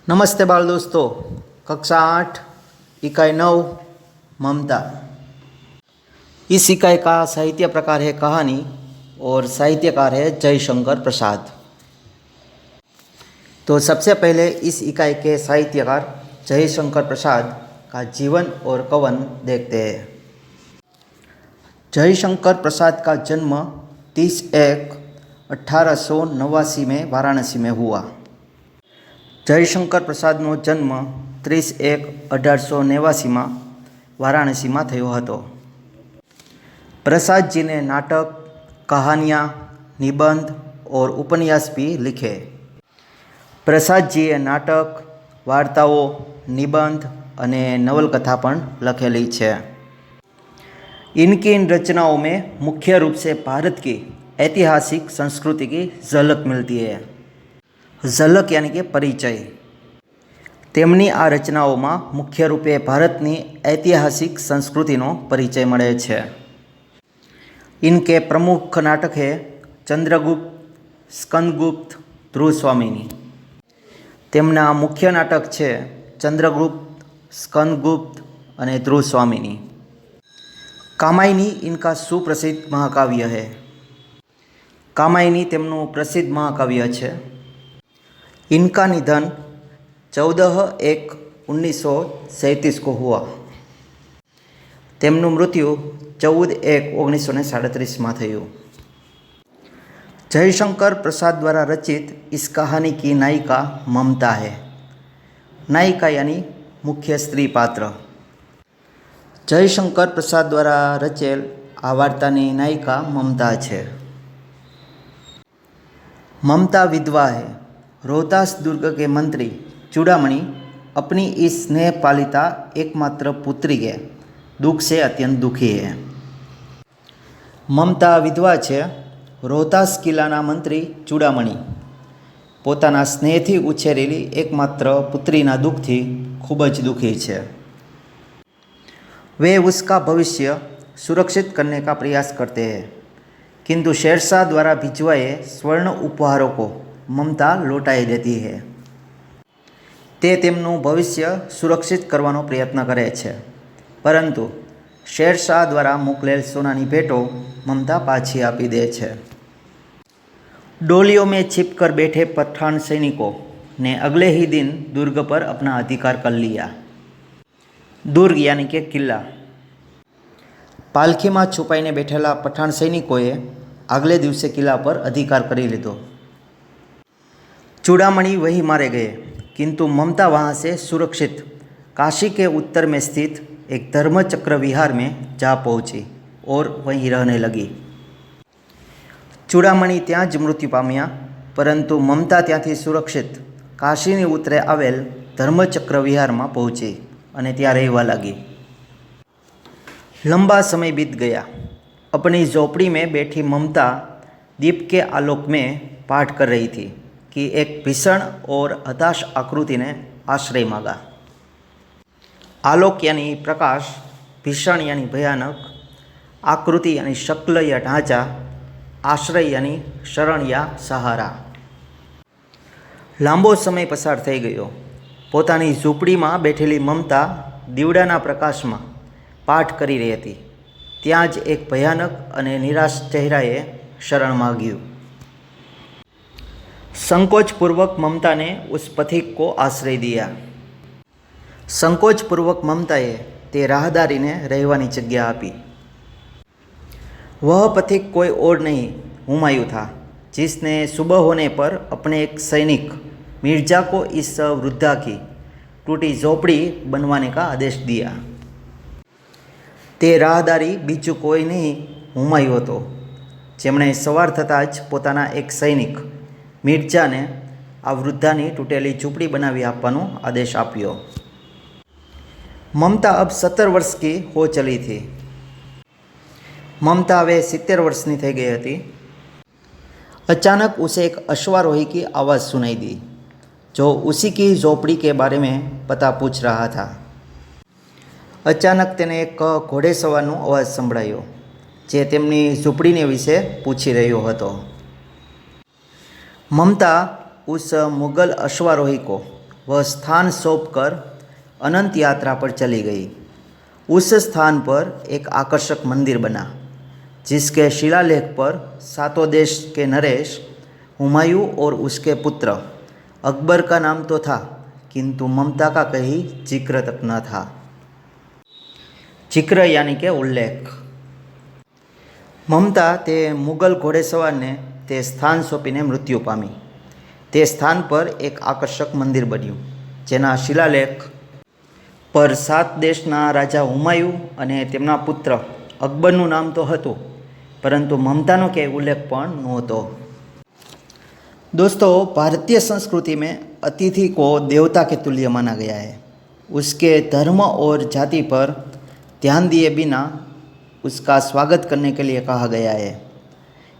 नमस्ते बाल दोस्तों। कक्षा 8 इकाई 9 ममता। इस इकाई का साहित्य प्रकार है कहानी और साहित्यकार है जयशंकर प्रसाद। तो सबसे पहले इस इकाई के साहित्यकार जयशंकर प्रसाद का जीवन और कवन देखते हैं। जयशंकर प्रसाद का जन्म 30/1/1889 में वाराणसी में हुआ। जयशंकर प्रसादનો જન્મ 30/1/1889 में वाराणसी में थयो हतो। प्रसाद जी ने नाटक, कहानियाँ, निबंध और उपन्यास भी लिखे। प्रसाद जीए नाटक, वार्ताओं, निबंध अने नवलकथा पण लखेली छे। इनकी इन रचनाओं में मुख्य रूप से भारत की ऐतिहासिक संस्कृति की झलक मिलती है। झलक यानी कि परिचय। तेमनी आ रचनाओं में मुख्य रूपे भारतनी ऐतिहासिक संस्कृतिनो परिचय मळे छे। इनके प्रमुख नाटक है चंद्रगुप्त, स्कंदगुप्त, ध्रुवस्वामिनी। तेमना मुख्य नाटक छे चंद्रगुप्त, स्कंदगुप्त अने ध्रुवस्वामिनी। कामायनी इनका सुप्रसिद्ध महाकाव्य है। कामायनी तेमनुं प्रसिद्ध महाकाव्य छे। इनका निधन 14/1/1937 को हुआ। तेमनुं मृत्यु 14/1/1937 में थयुं। जयशंकर प्रसाद द्वारा रचित इस कहानी की नायिका ममता है। नायिका यानी मुख्य स्त्री पात्र। जयशंकर प्रसाद द्वारा रचेल आ वार्तानी नायिका ममता है। ममता विधवा है। रोहतास दुर्ग के मंत्री चूड़ामणि अपनी इस स्नेह पालिता एकमात्र पुत्री के दुख से अत्यंत दुखी है। ममता विधवा है। रोहतास किल्लाना मंत्री चूड़ामणि पोताना स्नेहथी उछेरेली एकमात्र पुत्रीना दुखथी खूब ज दुखी है। वे उसका भविष्य सुरक्षित करने का प्रयास करते हैं, किंतु शेरशाह द्वारा भिजवाए स्वर्ण उपहारों को ममता लौटाई देती है। ते तेमनुं भविष्य सुरक्षित करवानो प्रयत्न करे छे, परंतु शेरशाह द्वारा मोकलेल सोनानी भेटो ममता पाछी आपी दे छे। डोलियों में छिपकर बैठे पठान सैनिकों ने अगले ही दिन दुर्ग पर अपना अधिकार कर लिया। दुर्ग यानी कि किला। पालखी में छुपाईने बैठेला पठान सैनिकोए अगले दिवसे किला पर अधिकार करी लीधो। चूड़ामणि वही मारे गए, किंतु ममता वहाँ से सुरक्षित काशी के उत्तर में स्थित एक धर्मचक्र विहार में जा पहुँची और वहीं रहने लगी। चूड़ामणि त्यां ज मृत्यु पाम्या, परंतु ममता त्यांथी सुरक्षित काशीनी उत्तरे आवेल धर्मचक्र विहार में पहुँची अने त्यां रहेवा लगी। लंबा समय बीत गया। अपनी झोपड़ी में बैठी ममता दीप के आलोक में पाठ कर रही थी कि एक भीषण और हताश आकृति ने आश्रय मांगा। आलोक यानी प्रकाश, भीषण यानी भयानक, आकृति यानी शक्ल या ढांचा, आश्रय यानी शरण या सहारा। लांबो समय पसार थई गयो। पोतानी झूंपड़ी में बैठेली ममता दीवડાના प्रकाश में पाठ करी रही थी। त्यां ज एक भयानक अने निराश चेहराए शरण मांग्યું। संकोचपूर्वक ममता ने उस पथिक को आश्रय दिया। संकोचपूर्वक ममताए ते राहदारी ने रहवानी जग्या आपी। वह पथिक कोई और नहीं हुमायूं था, जिसने सुबह होने पर अपने एक सैनिक मिर्जा को इस वृद्धा की टूटी झोपड़ी बनवाने का आदेश दिया। ते राहदारी बीजू कोई नहीं हुमायूं हतो, जेमणे सवार थता ज पोताना एक सैनिक मिर्जा ने आ वृद्धानी तूटेली झूंपड़ी बनावी आपवानो आदेश आप्यो। ममता अब 17 वर्ष की हो चली थी। ममता वे 70 वर्षनी थई गई थी। अचानक उसे एक अश्वारोही की आवाज़ सुनाई दी, जो उसी की झोपड़ी के बारे में पता पूछ रहा था। अचानक तेने एक घोड़ेसवारनो अवाज संभळायो, जे तेमनी झूंपड़ीने विषे पूछी रह्यो हतो। ममता उस मुगल अश्वारोही को वह स्थान सौंपकर अनंत यात्रा पर चली गई। उस स्थान पर एक आकर्षक मंदिर बना, जिसके शिलालेख पर सातों देश के नरेश, हुमायूं और उसके पुत्र अकबर का नाम तो था, किंतु ममता का कहीं जिक्र तक न था। जिक्र यानी के उल्लेख। ममता ते मुगल घोड़ेसवारने ते स्थान सोंपीने मृत्यु पामी। ते स्थान पर एक आकर्षक मंदिर बन्युं, जेना शिलालेख पर 7 देशना राजा हुमायूं अने तेमना पुत्र अकबरनुं नाम तो हतुं, परंतु ममतानो क्यांय उल्लेख पण नहोतो। दोस्तों, भारतीय संस्कृति में अतिथि को देवता के तुल्य माना गया है। उसके धर्म और जाति पर ध्यान दिए बिना उसका स्वागत करने के लिए कहा गया है।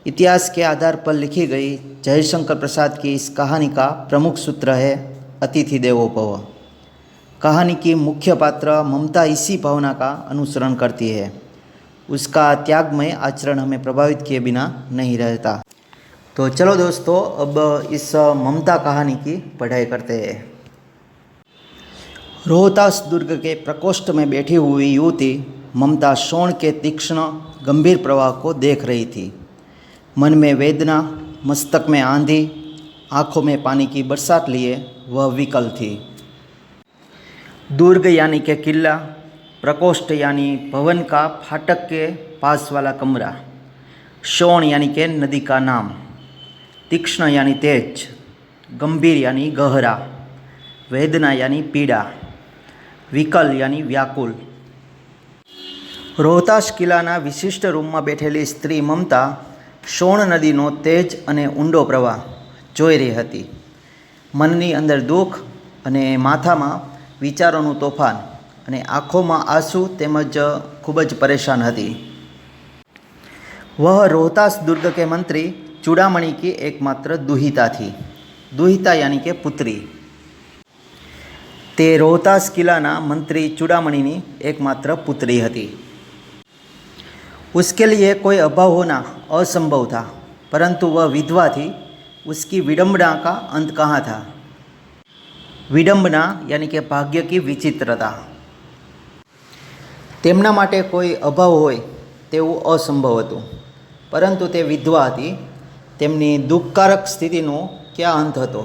इतिहास के आधार पर लिखी गई जयशंकर प्रसाद की इस कहानी का प्रमुख सूत्र है अतिथि देवो भव। कहानी की मुख्य पात्र ममता इसी भावना का अनुसरण करती है। उसका त्यागमय आचरण हमें प्रभावित किए बिना नहीं रहता। तो चलो दोस्तों, अब इस ममता कहानी की पढ़ाई करते हैं। रोहतास दुर्ग के प्रकोष्ठ में बैठी हुई युवती ममता शोण के तीक्ष्ण गंभीर प्रवाह को देख रही थी। मन में वेदना, मस्तक में आंधी, आंखों में पानी की बरसात लिए वह विकल थी। दुर्ग यानी के किला, प्रकोष्ठ यानी भवन का फाटक के पास वाला कमरा, शोण यानी के नदी का नाम, तीक्ष्ण यानी तेज, गंभीर यानी गहरा, वेदना यानी पीड़ा, विकल यानी व्याकुल। रोहतास किल्लाना विशिष्ट रूमમાં બેઠેલી સ્ત્રી મમતા શોણ નદીનો તેજ અને ઊંડો પ્રવાહ જોઈ રહી હતી। મનની અંદર દુઃખ અને માથામાં વિચારોનું તોફાન અને આંખોમાં આંસુ તેમજ ખૂબ જ પરેશાન હતી। वह रोहतास दुर्ग के मंत्री चूड़ामणि की एकमात्र दुहिता थी। दुहिता यानी के पुत्री। ते रोहतास किल्लाना मंत्री चूड़ामणिनी एकमात्र पुत्री हती। उसके लिए कोई अभाव होना असंभव था, परंतु वह विधवा थी। उसकी विडंबना का अंत कहाँ था? विडंबना यानी के भाग्य की विचित्रता। तेमना माटे कोई अभाव होय तेवुं असंभव हतुं, परंतु ते विधवा हती। तेमनी दुखकारक स्थितिनो क्या अंत हतो?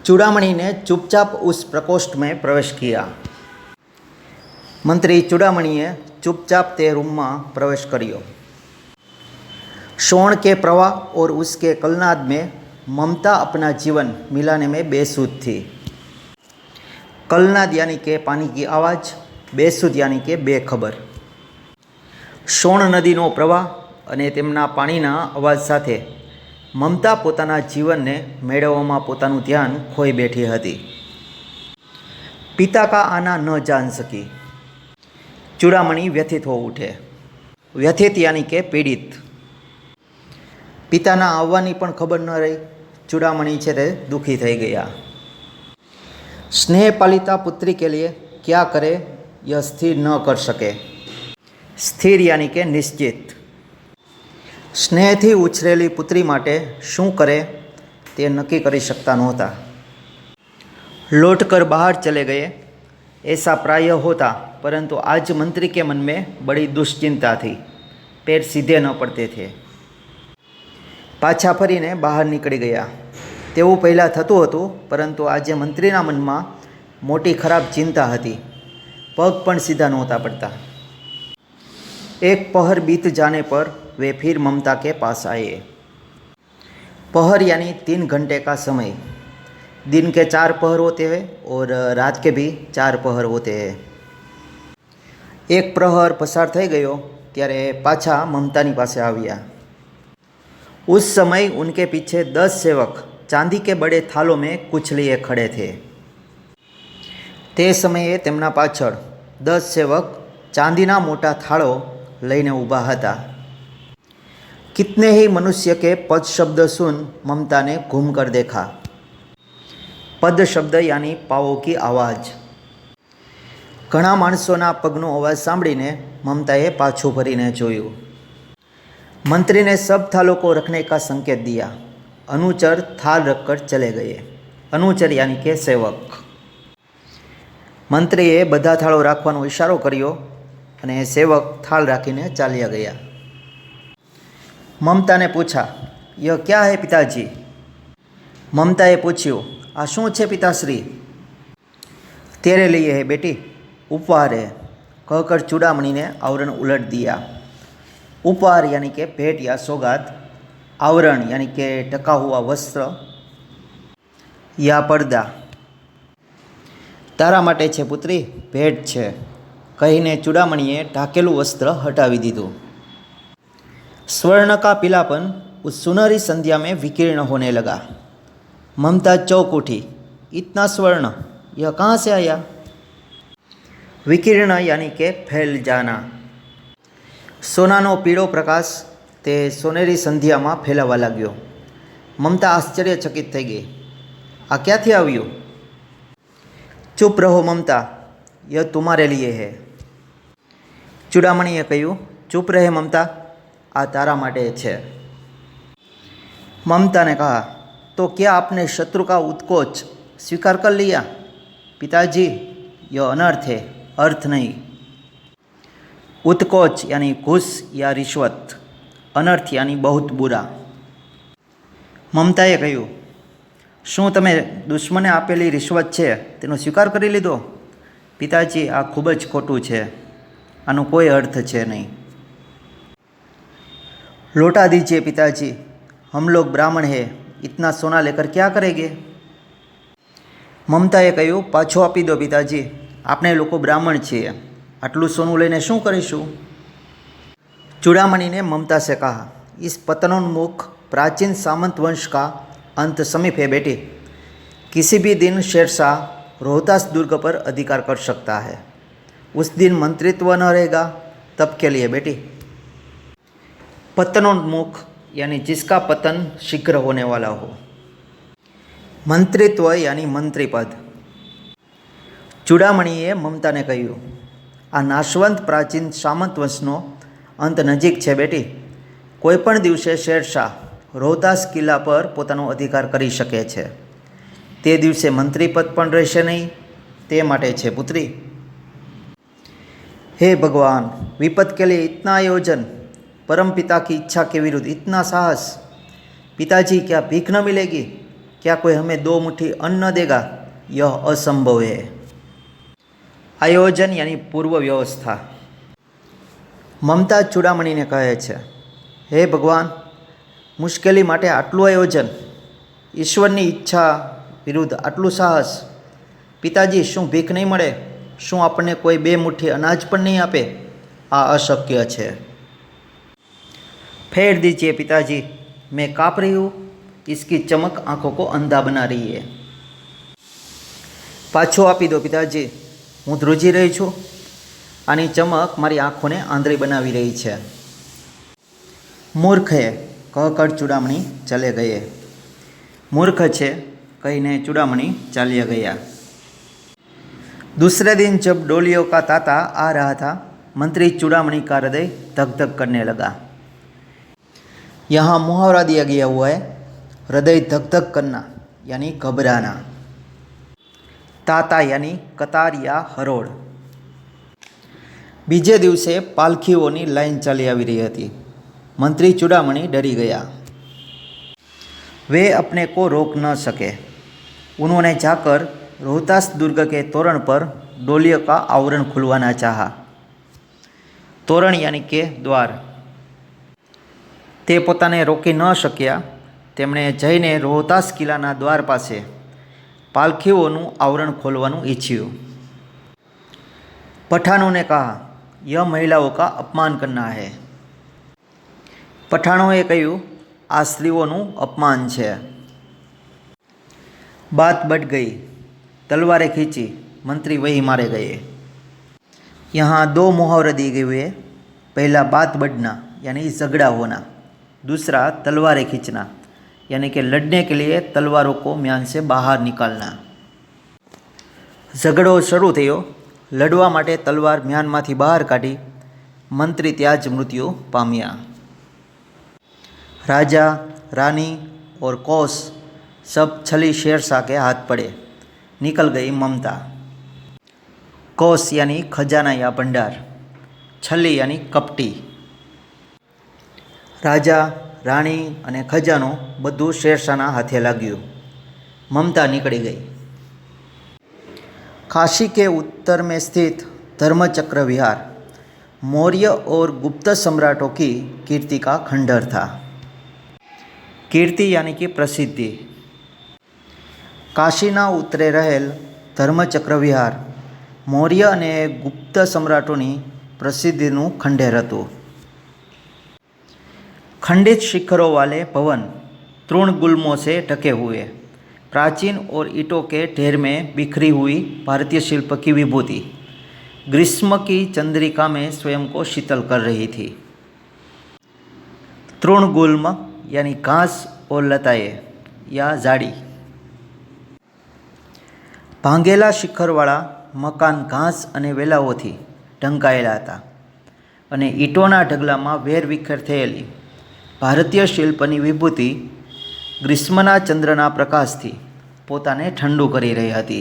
चूड़ामणि ने चुपचाप उस प्रकोष्ठ में प्रवेश किया। मंत्री चूड़ामणिए चुपचाप ते रूम में प्रवेश करियो। शोण के प्रवाह और उसके कलनाद में ममता अपना जीवन मिलाने में बेसुध थी। कलनाद यानी के पानी की आवाज़, बेसुध यानी के बेखबर। शोण नदीनो प्रवाह અને તેમના પાણીના અવાજ સાથે મમતા પોતાના જીવનને મેળવવામાં પોતાનું ધ્યાન ખોઈ બેઠી હતી। પિતા કા આના ન જાન સકી। ચૂડામણી વ્યથિત હો ઉઠે। વ્યથિત यानी કે પીડિત। પિતાના આવવાની પણ ખબર ન રહી। ચૂડામણી છે તે દુઃખી થઈ ગયા। स्नेह पालिता पुत्री के लिए क्या करे यह स्थिर न कर सके। स्थिर यानी के निश्चित। स्नेहथी उछरेली पुत्री माटे शू करे ते नक्की करी शकता नहोता। लौट कर बाहर चले गए ऐसा प्राय होता, परंतु आज मंत्री के मन में बड़ी दुश्चिंता थी। पैर सीधे न पड़ते थे। पाछा फरीने बहार निकली गया तेवुं पहला थतुं हतुं, परंतु आज मंत्रीना मनमा मोटी खराब चिंता हती। पग पण सीधा नहोता पड़ता। एक पहर बीत जाने पर वे फिर ममता के पास आए। पहर यानी 3 घंटे का समय। दिन के 4 पहर होते हैं और रात के भी 4 पहर होते हैं। एक प्रहर पसार થઈ ગયો ત્યારે પાછા મમતાની પાસે આવ્યા। उस समय उनके पीछे 10 सेवक चांदी के बड़े थालों में कुछ लिए खड़े थे। ते समये તેમના પાછળ 10 सेवक चांदीना मोटा थाळो लईने ऊभा हता। कितने ही मनुष्य के पद शब्द सुन ममता ने घूम कर देखा। पद शब्द यानी पावों की आवाज़। घणा माणसोना पगनो अवाज सांभळीने ममताए पाछुं फरीने जोयुं। मंत्री ने सब थालों को रखने का संकेत दिया। अनुचर थाल रखकर चले गए। अनुचर यानी के सेवक। मंत्रीए बधा थाळो राखवानो इशारो कर्यो अने सेवक थाल राखीने चाल्या गया। ममता ने पूछा, यह क्या है पिताजी? ममताए पूछ्યું, आ शू छे पिताश्री? तेरे लिए है बेटी, उपहार है, कहकर चूड़ामणि ने आवरण उलट दिया। उपहार यानी के भेंट या सौगात, आवरण यानी के ढका हुआ वस्त्र या पर्दा। तारा माटे छे पुत्री, भेंट छे, कहीने चूड़ामणिए ढाकेलू वस्त्र हटावी दीधुं। स्वर्ण का पीलापन उस सुनहरी संध्या में विकीर्ण होने लगा। ममता चौंक उठी, इतना स्वर्ण, यह कहाँ से आया? विकीर्ण यानी के फैल जाना। सोनानो पीळो प्रकाश ते सोनेरी संध्या में फैलावा लाग्यो। ममता आश्चर्यचकित थई गई, आ क्यांथी आव्युं? चुप रहो ममता, यह तुम्हारे लिए है। चूड़ामणिए कह्युं, चुप रहे ममता, आ तारा माटे छे। ममता ने कहा, तो क्या आपने शत्रु का उत्कोच स्वीकार कर लिया? पिताजी, यह अनर्थ है, अर्थ नहीं। उत्कोच यानी घूस या रिश्वत, अनर्थ यानी बहुत बुरा। ममताए कह्युं, शू तमे दुश्मने आपेली रिश्वत छे तेनो स्वीकार करी लीधो? पिताजी, आ खूब ज खोटुं छे, आनो कोई अर्थ छे नहीं। लौटा दीजिए पिताजी, हम लोग ब्राह्मण हैं, इतना सोना लेकर क्या करेंगे? ममताए कह्युं, पाछो आपी दो पिताजी, आपणे लोको ब्राह्मण छीए, आटलुं सोनुं लईने शुं करीशुं? चूड़ामणि ने ममता से कहा, इस पतनोन्मुख प्राचीन सामंत वंश का अंत समीप है बेटी। किसी भी दिन शेरशाह रोहतास दुर्ग पर अधिकार कर सकता है। उस दिन मंत्रित्व न रहेगा, तब के लिए बेटी। पतनोन्मुख यानी जिसका पतन शीघ्र होने वाला हो। मंत्रित्व यानी मंत्री पद। चूड़ामणिए ममता ने कह्युं, आ नाशवंत प्राचीन सामंत वंशनो अंत नजीक छे बेटी। कोईपण दिवसे शेरशाह रोहतास किल्ला पर पोतानो अधिकार करी शके छे। ते दिवसे मंत्री पद पण रहेशे नहीं, ते माटे छे पुत्री। हे भगवान, विपद के लिए इतना आयोजन, परम पिता की इच्छा के विरुद्ध इतना साहस। पिताजी, क्या भीख न मिलेगी? क्या कोई हमें 2 मुट्ठी अन्न न देगा? यह असंभव है। आयोजन यानी पूर्व व्यवस्था। ममता चूड़ामणि ने कहे छे, हे भगवान, मुश्केली माटे आटलुं आयोजन, ईश्वरनी इच्छा विरुद्ध आटलुं साहस। पिताजी, शू भीख नहीं मळे? शू आपने कोई 2 मुट्ठी अनाज पण नहीं आपे? आ अशक्य छे। फेर दीजिए पिताजी, मैं काँप रही हूँ, इसकी चमक आँखों को अंधा बना रही है। पाछो आपी दो पिताजी, हूँ ध्रुजी रही छूँ, आनी चमक मारी आँखों ने आंधળી बनावी रही है। मूर्ख है, कहकर चूड़ामणि चले गए। मूर्ख छे कहीने चूड़ामणि चाल्या गया। दूसरे दिन जब डोलियों का तांता आ रहा था, मंत्री चूड़ामणि का हृदय धक धक करने लगा। यहाँ मुहावरा दिया गया हुआ है, हृदय धक धक करना यानी घबराना। ताता यानी कतार या हरोड़। बीजे दिवसे पालखीओनी लाइन चाली आवी रही थी। मंत्री चूड़ामणि डरी गया। वे अपने को रोक न सके। उन्होंने जाकर रोहतास दुर्ग के तोरण पर डोलियों का आवरण खुलवाना चाहा। तोरण यानी के द्वार। ते पोताने रोकी न शक्या। तेमणे जईने रोहतास किल्लाना द्वार पासे पालखीओनुं आवरण खोलवानुं ईच्छ्युं। पठानों ने कहा, यह महिलाओं का अपमान करना है। पठानोए कह्युं, आ स्त्रीओनुं अपमान छे। बात बढ़ गई। तलवारें खींची, मंत्री वही मारे गए। यहाँ 2 मुहावरे दिए गए हुए। पहला बात बढ़ना यानी झगड़ा होना, दूसरा तलवारें खींचना यानी कि लड़ने के लिए तलवारों को म्यान से बाहर निकालना। झगड़ो शुरू थयो। लड़वा माटे तलवार म्यानमांथी बहार काढी। मंत्री त्यां ज मृत्यु पाम्या। राजा, रानी और कोस सब छली शेरशाह के हाथ पड़े, निकल गई ममता। कोष यानी खजाना या भंडार, छली यानी कपटी। राजा राणी अने खजानो बधु शेरशाहना हाथे लाग्યું। ममता निकली गई। काशी के उत्तर में स्थित धर्मचक्र विहार मौर्य और गुप्त सम्राटों की कीर्ति का खंडहर था। कीर्ति यानी कि प्रसिद्धि। काशीना उत्तरे रहेल धर्मचक्र विहार मौर्य अने गुप्त सम्राटोनी प्रसिद्धिનું खंडहर હતું। खंडित शिखरों वाले भवन तृणगुल्मों से ढके हुए, प्राचीन और ईंटों के ढेर में बिखरी हुई भारतीय शिल्प की विभूति ग्रीष्म की चंद्रिका में स्वयं को शीतल कर रही थी। तृणगुल्म यानी घास और लताएं या जाड़ी। भांगेला शिखरवाળા मकान घास अने वेलाओथी ढंकाયેલા હતા અને ઈંટોના ઢગલામાં વેરવિખેર થયેલી ભારતીય શિલ્પની વિભૂતિ ગ્રીષ્મના ચંદ્રના પ્રકાશથી પોતાને ઠંડુ કરી રહી હતી।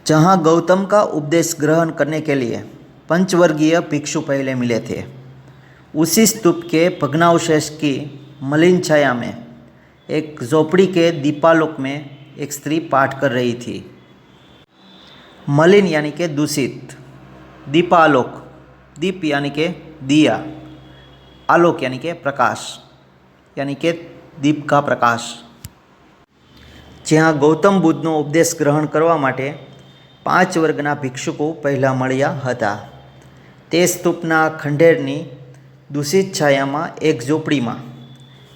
जहाँ गौतम का उपदेश ग्रहण करने के लिए पंचवर्गीय भिक्षु पहले मिले थे, उसी स्तूप के भग्नावशेष की मलिन छाया में एक झोपड़ी के दीपालोक में एक स्त्री पाठ कर रही थी। मलिन यानी के दूषित, दीपालोक दीप यानी के दिया, आलोक यानी के प्रकाश यानी के दीप का प्रकाश। જ્યાં ગૌતમ બુદ્ધનો ઉપદેશ ગ્રહણ કરવા માટે 5 વર્ગના ભિક્ષુકો પહેલાં મળ્યા હતા, તે સ્તૂપના ખંડેરની દૂષિત છાયામાં એક ઝૂંપડીમાં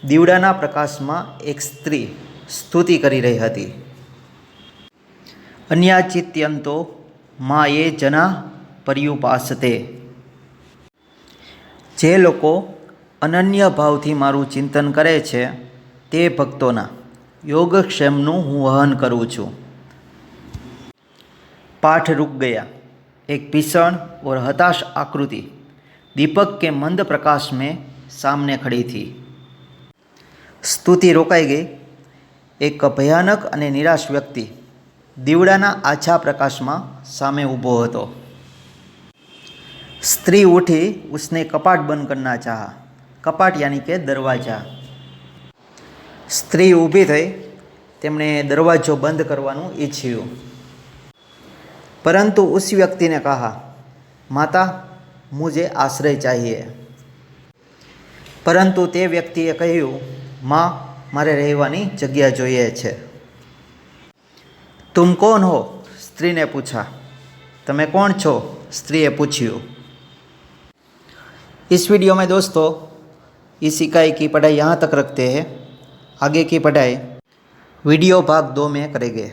દીવડાના પ્રકાશમાં એક સ્ત્રી સ્તુતિ કરી રહી હતી। अन्याचित्यंतो मा ये जना पर्युपासते। जे लोको अनन्य भावथी मारू चिंतन करे छे ते भक्तोना योगक्षेमनु हूँ वहन करूँ छूँ। पाठ रुक गया। एक भीषण और हताश आकृति दीपक के मंद प्रकाश में सामने खड़ी थी। स्तुति रोकाई गई। एक भयानक अने निराश व्यक्ति દીવડાના આછા પ્રકાશમાં સામે ઊભો હતો। स्त्री उठी, उसने कपाट बंद करना चाहा। कपाट यानी के दरवाजा। स्त्री ऊभी थई, तेमणे दरवाजो बंद करवानुं ईच्छ्युं, परंतु उस व्यक्ति ने कहा, माता मुझे आश्रय चाहिए। परंतु ते व्यक्तिए कह्युं, माँ मारे रहेवानी जग्या जोईए छे। तुम कौन हो? स्त्री ने पूछा। तमे कौन छो? स्त्रीए पूछ्યું। इस वीडियो में दोस्तों इस इकाई की पढ़ाई यहाँ तक रखते हैं। आगे की पढ़ाई वीडियो भाग 2 में करेंगे।